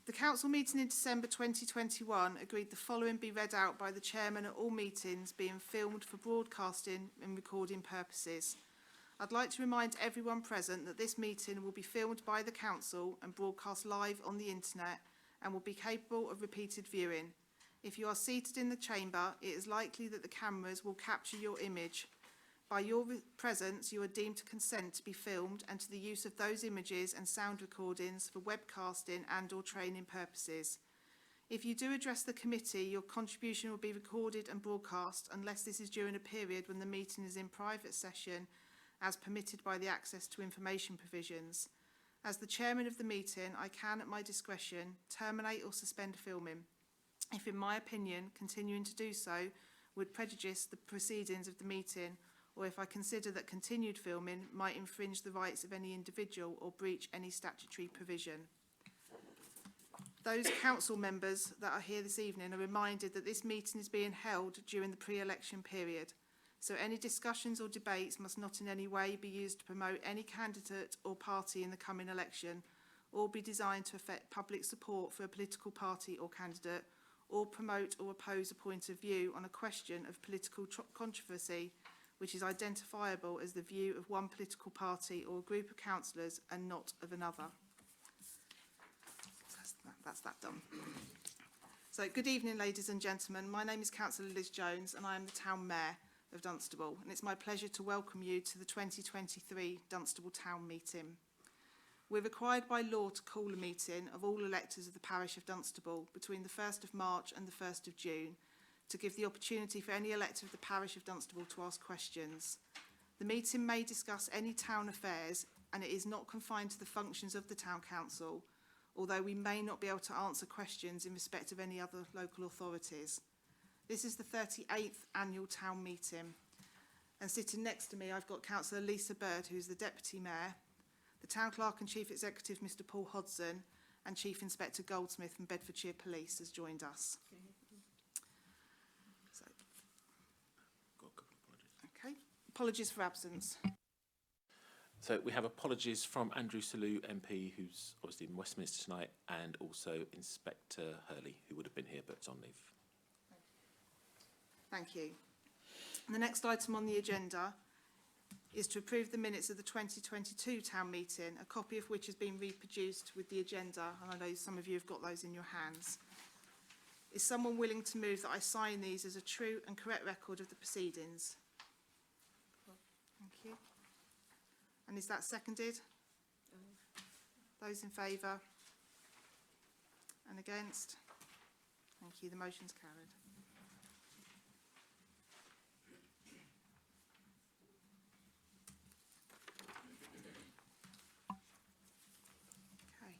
The council meeting in December 2021 agreed the following be read out by the chairman at all meetings being filmed for broadcasting and recording purposes. I'd like to remind everyone present that this meeting will be filmed by the council and broadcast live on the internet and will be capable of repeated viewing. If you are seated in the chamber, it is likely that the cameras will capture your image. By your presence, you are deemed to consent to be filmed and to the use of those images and sound recordings for webcasting and/or training purposes. If you do address the committee, your contribution will be recorded and broadcast unless this is during a period when the meeting is in private session as permitted by the access to information provisions. As the chairman of the meeting, I can, at my discretion, terminate or suspend filming, if in my opinion, continuing to do so would prejudice the proceedings of the meeting, or if I consider that continued filming might infringe the rights of any individual or breach any statutory provision. Those council members that are here this evening are reminded that this meeting is being held during the pre-election period, so any discussions or debates must not in any way be used to promote any candidate or party in the coming election, or be designed to affect public support for a political party or candidate, or promote or oppose a point of view on a question of political controversy which is identifiable as the view of one political party or a group of councillors and not of another. That's that done. So, good evening, ladies and gentlemen. My name is Councillor Liz Jones and I am the Town Mayor of Dunstable, and it's my pleasure to welcome you to the 2023 Dunstable Town Meeting. We're required by law to call a meeting of all electors of the parish of Dunstable between the 1st of March and the 1st of June to give the opportunity for any elector of the parish of Dunstable to ask questions. The meeting may discuss any town affairs and it is not confined to the functions of the Town Council, although we may not be able to answer questions in respect of any other local authorities. This is the 38th annual town meeting, and sitting next to me I've got Councillor Lisa Bird, who's the Deputy Mayor, the Town Clerk and Chief Executive Mr Paul Hodson, and Chief Inspector Goldsmith from Bedfordshire Police has joined us. So, got a couple of apologies. Okay, apologies for absence. So we have apologies from Andrew Selous MP, who's obviously in Westminster tonight, and also Inspector Hurley, who would have been here but is on leave. Thank you. The next item on the agenda is to approve the minutes of the 2022 town meeting, a copy of which has been reproduced with the agenda, and I know some of you have got those in your hands. Is someone willing to move that I sign these as a true and correct record of the proceedings? Thank you. And is that seconded? Those in favour? And against? Thank you. The motion's carried. Okay.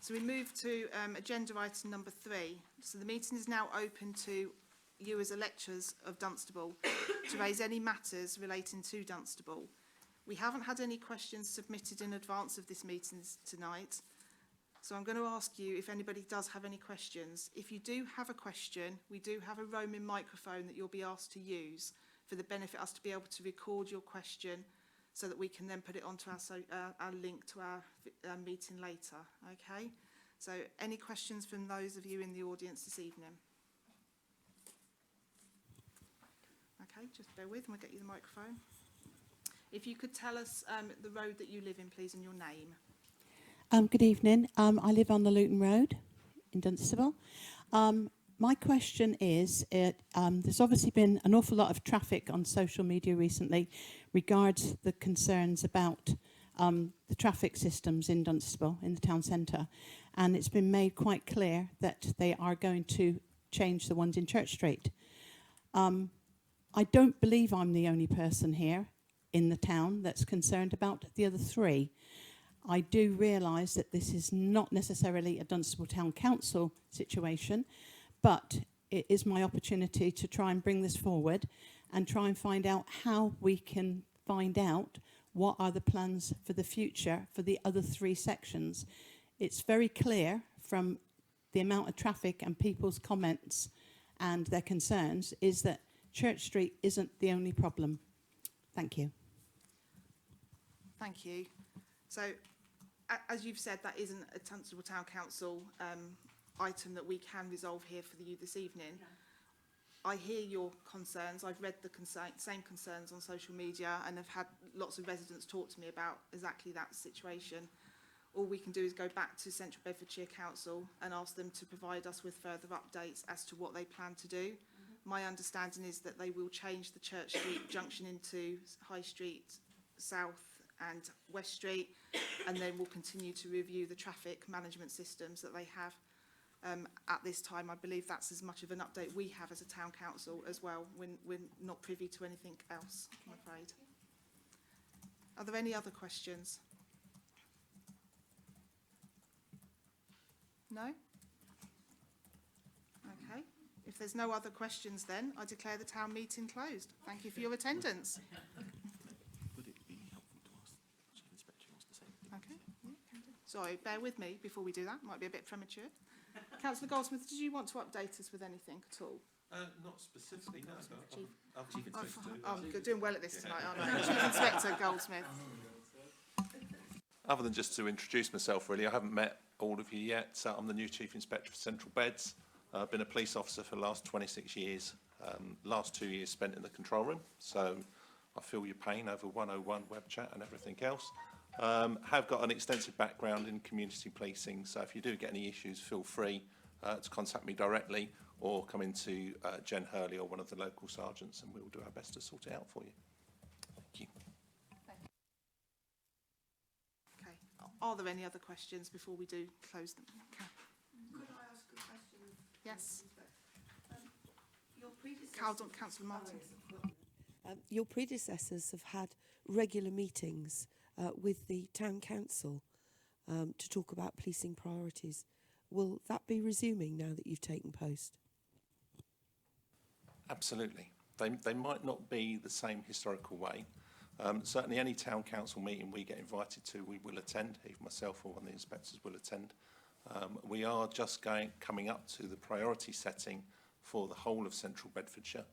So we move to agenda item number 3. So the meeting is now open to you as electors of Dunstable to raise any matters relating to Dunstable. We haven't had any questions submitted in advance of this meeting tonight, so I'm going to ask you if anybody does have any questions. If you do have a question, we do have a roaming microphone that you'll be asked to use for the benefit of us to be able to record your question so that we can then put it onto our link to our meeting later. Okay? So any questions from those of you in the audience this evening? Okay, just bear with and we'll get you the microphone. If you could tell us the road that you live in, please, and your name. Good evening. I live on the Luton Road in Dunstable. My question is, there's obviously been an awful lot of traffic on social media recently regards the concerns about the traffic systems in Dunstable, in the town centre. And it's been made quite clear that they are going to change the ones in Church Street. I don't believe I'm the only person here in the town that's concerned about the other 3. I do realise that this is not necessarily a Dunstable Town Council situation, but it is my opportunity to try and bring this forward and try and find out how we can find out what are the plans for the future for the other 3 sections. It's very clear from the amount of traffic and people's comments and their concerns is that Church Street isn't the only problem. Thank you. Thank you. So As you've said, that isn't a Dunstable Town Council item that we can resolve here for you this evening. No. I hear your concerns. I've read the same concerns on social media and have had lots of residents talk to me about exactly that situation. All we can do is go back to Central Bedfordshire Council and ask them to provide us with further updates as to what they plan to do. My understanding is that they will change the Church Street junction into High Street South and West Street, and then we'll continue to review the traffic management systems that they have. At this time, I believe that's as much of an update we have as a town council as well. We're not privy to anything else, I'm afraid. Are there any other questions? No? Okay. If there's no other questions then, I declare the town meeting closed. Thank you for your attendance. Would it be helpful to ask the Chief Inspector who wants to say anything? Okay. Yeah, can do. Sorry, bear with me before we do that. Might be a bit premature. Councillor Goldsmith, did you want to update us with anything at all? Not specifically, no. Chief. Chief Inspector. I'm doing well at this tonight, aren't I? Chief Inspector Goldsmith. Other than just to introduce myself, really, I haven't met all of you yet. So I'm the new Chief Inspector for Central Beds. I've been a police officer for the last 26 years. Last 2 years spent in the control room. So I feel your pain over 101 web chat and everything else. Have got an extensive background in community policing. So if you do get any issues, feel free to contact me directly or come into Jen Hurley or one of the local sergeants, and we'll do our best to sort it out for you. Thank you. Okay. Are there any other questions before we do close them? Okay. Could I ask a question? Yes. Your predecessors, Councillor Martin. Your predecessors have had regular meetings with the town council to talk about policing priorities. Will that be resuming now that you've taken post? Absolutely. They might not be the same historical way. Certainly any town council meeting we get invited to, we will attend. Either myself or one of the inspectors will attend. We are just coming up to the priority setting for the whole of Central Bedfordshire.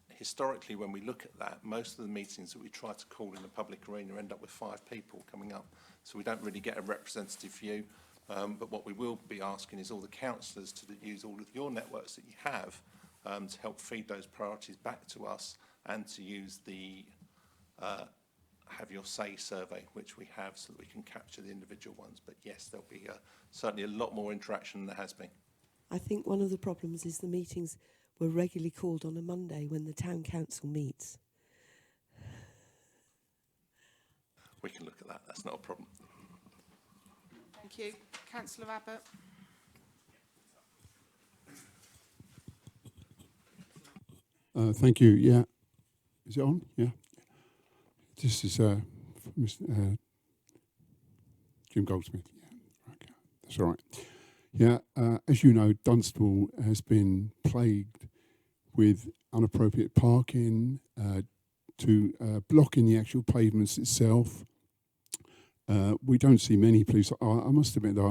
Historically, when we look at that, most of the meetings that we try to call in the public arena end up with 5 people coming up. So we don't really get a representative view. But what we will be asking is all the councillors to use all of your networks that you have to help feed those priorities back to us, and to use the Have Your Say survey, which we have, so that we can capture the individual ones. But yes, there'll be certainly a lot more interaction than there has been. I think one of the problems is the meetings were regularly called on a Monday when the town council meets. We can look at that. That's not a problem. Thank you. Councillor Abbott. Thank you. Yeah. Is it on? Yeah. This is Mr. Jim Goldsmith. Yeah. Okay. That's all right. Yeah. As you know, Dunstable has been plagued with inappropriate parking, to blocking the actual pavements itself. We don't see many police. I must admit, though,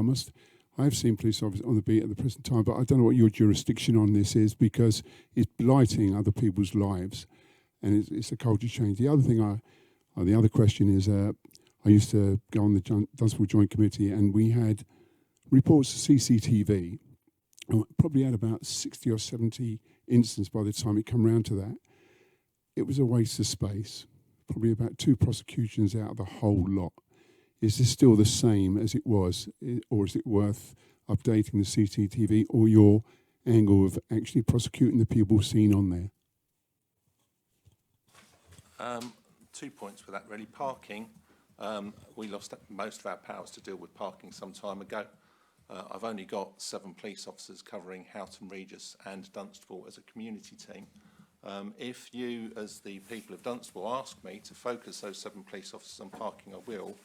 I have seen police officers on the beat at the present time, but I don't know what your jurisdiction on this is, because it's blighting other people's lives, and it's a culture change. The other thing, the other question is, I used to go on the Dunstable Joint Committee, and we had reports of CCTV. Probably had about 60 or 70 incidents by the time it come round to that. It was a waste of space. Probably about 2 prosecutions out of the whole lot. Is this still the same as it was, or is it worth updating the CCTV, or your angle of actually prosecuting the people seen on there? 2 points for that, really. Parking, we lost most of our powers to deal with parking some time ago. I've only got 7 police officers covering Houghton Regis and Dunstable as a community team. If you, as the people of Dunstable, ask me to focus those 7 police officers on parking, I will.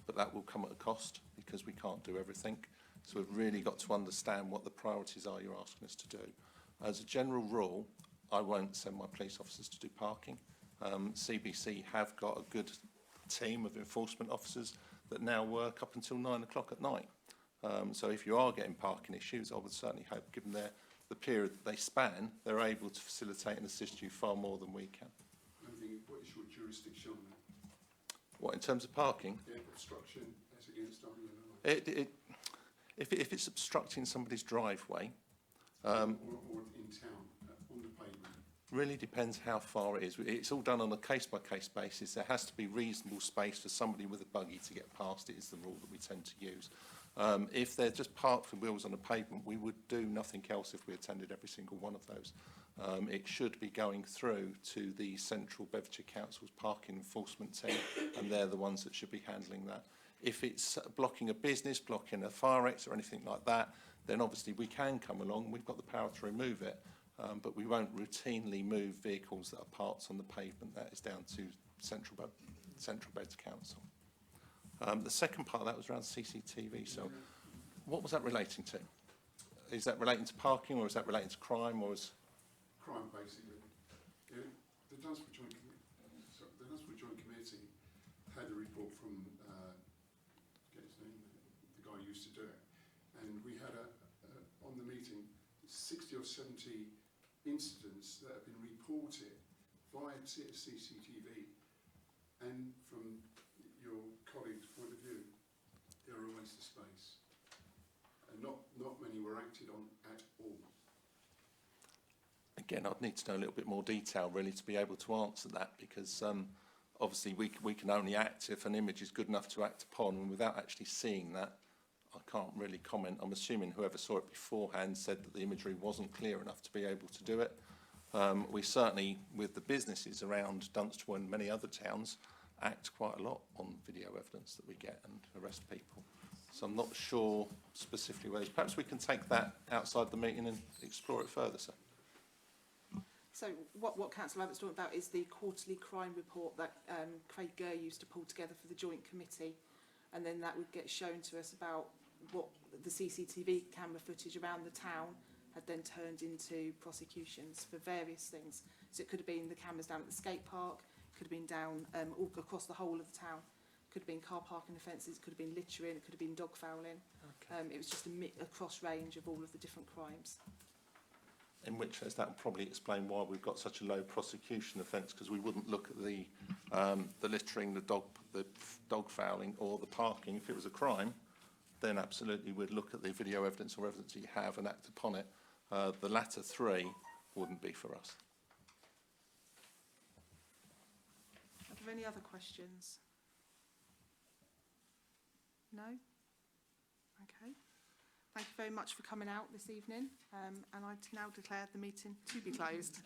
But that will come at a cost, because we can't do everything. So we've really got to understand what the priorities are you're asking us to do. As a general rule, I won't send my police officers to do parking. CBC have got a good team of enforcement officers that now work up until 9 o'clock at night. So if you are getting parking issues, I would certainly hope, given the period that they span, they're able to facilitate and assist you far more than we can. What is your jurisdiction on that? What, in terms of parking? Yeah, obstruction, as against, aren't you? If it's obstructing somebody's driveway, Or in town, on the pavement. really depends how far it is. It's all done on a case-by-case basis. There has to be reasonable space for somebody with a buggy to get past it, is the rule that we tend to use. If they're just parked for wheels on a pavement, we would do nothing else if we attended every single one of those. It should be going through to the Central Bedfordshire Council's parking enforcement team, and they're the ones that should be handling that. If it's blocking a business, blocking a fire exit or anything like that, then obviously we can come along. We've got the power to remove it, but we won't routinely move vehicles that are parked on the pavement. That is down to Central Beds Council. The second part of that was around CCTV. So what was that relating to? Is that relating to parking, or is that relating to crime, or is... Crime, basically. Yeah, the Dunsford Joint Committee had a report from, get his name, the guy who used to do it, and we had on the meeting 60 or 70 incidents that have been reported via CCTV, and from your colleague's point of view, they're a waste of space, and not many were acted on at all. Again, I'd need to know a little bit more detail, really, to be able to answer that, because obviously we can only act if an image is good enough to act upon, and without actually seeing that, I can't really comment. I'm assuming whoever saw it beforehand said that the imagery wasn't clear enough to be able to do it. We certainly, with the businesses around Dunstable and many other towns, act quite a lot on video evidence that we get and arrest people. So I'm not sure specifically where. Perhaps we can take that outside the meeting and explore it further, sir. So what Councillor Abbott's talking about is the quarterly crime report that Craig Gurr used to pull together for the joint committee, and then that would get shown to us about what the CCTV camera footage around the town had then turned into prosecutions for various things. So it could have been the cameras down at the skate park, could have been down all across the whole of the town, could have been car parking offences, could have been littering, it could have been dog fouling. Okay. It was just a cross range of all of the different crimes. In which case, that will probably explain why we've got such a low prosecution offence, because we wouldn't look at the littering, the dog fouling, or the parking. If it was a crime, then absolutely we'd look at the video evidence or evidence that you have and act upon it. The latter three wouldn't be for us. Are there any other questions? No? Okay. Thank you very much for coming out this evening, and I now declare the meeting to be closed.